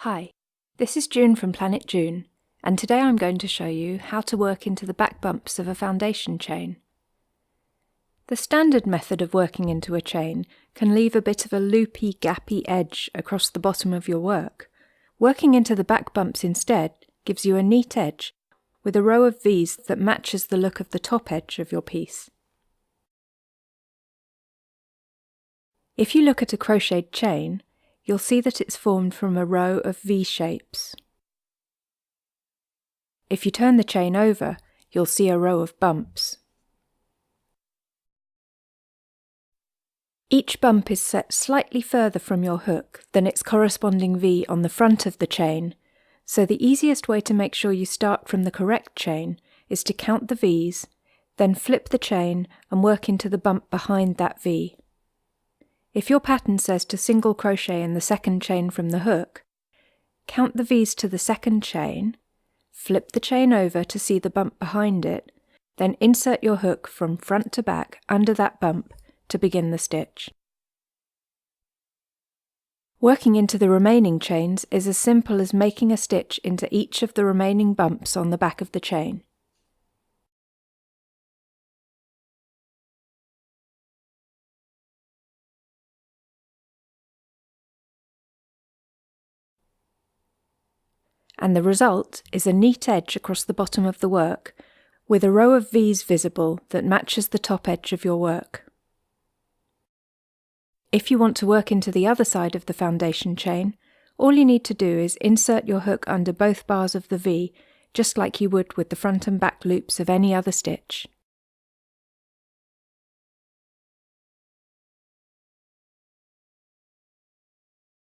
Hi, this is June from Planet June, and today I'm going to show you how to work into the back bumps of a foundation chain. The standard method of working into a chain can leave a bit of a loopy, gappy edge across the bottom of your work. Working into the back bumps instead gives you a neat edge with a row of V's that matches the look of the top edge of your piece. If you look at a crocheted chain, you'll see that it's formed from a row of V shapes. If you turn the chain over, you'll see a row of bumps. Each bump is set slightly further from your hook than its corresponding V on the front of the chain, so the easiest way to make sure you start from the correct chain is to count the V's, then flip the chain and work into the bump behind that V. If your pattern says to single crochet in the second chain from the hook, count the V's to the second chain, flip the chain over to see the bump behind it, then insert your hook from front to back under that bump to begin the stitch. Working into the remaining chains is as simple as making a stitch into each of the remaining bumps on the back of the chain. And the result is a neat edge across the bottom of the work, with a row of V's visible that matches the top edge of your work. If you want to work into the other side of the foundation chain, all you need to do is insert your hook under both bars of the V, just like you would with the front and back loops of any other stitch.